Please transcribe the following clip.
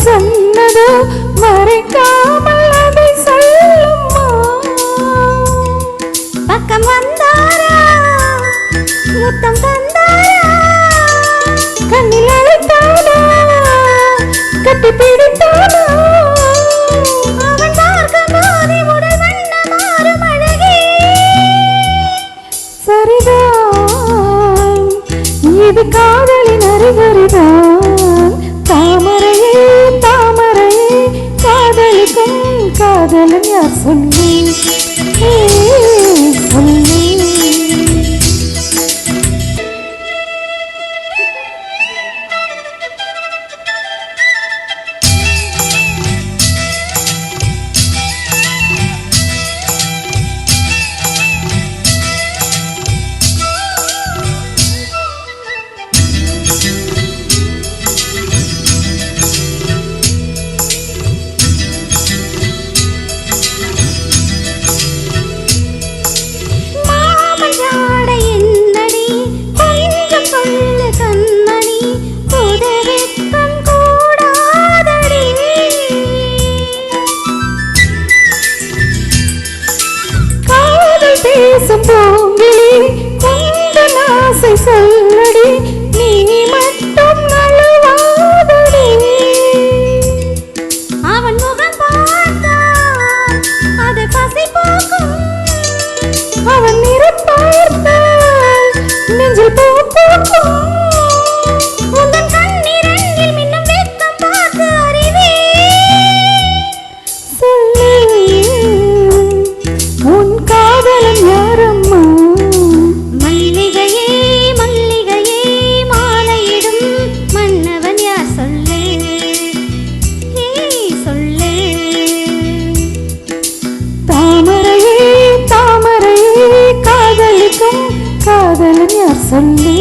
சொன்னதோ மறைக்காமல் அதை சொல்லுமா. பக்கம் வந்தாரா முத்தம் தந்தாரா கண்ணில் அழைத்தானா கட்டி பிடித்தானா. அவன் பார்க்க போதி உடல் வண்ண மாறும் அழகே. சரிதான் இது காதலின் அறிகுறிதான். தாமரையே தாமரையே காதலிக்கும் காதலன் யார் சொல்லி சொல்லி. பேசும் பூங்கிலி உந்தன் ஆசை சொல்லடி நீ மட்டும் நழுவாதடி. அவன் முகம் பார்த்தால் அது பசி போக்கும். அவன் நிறம் பார்த்தால் நெஞ்சில் பூ பூக்கும். உந்தன் கண்ணிரண்டில் மின்னும் வெட்கம் பார்த்து அறிவே சொல்லி. உன் காதலன் யாரம்மா. மல்லிகையே மல்லிகையே மாலையிடும் மன்னவன் யார் சொல்லு சொல்லு. தாமரையே தாமரையே காதலிக்கும் காதலன் யார் சொல்லு.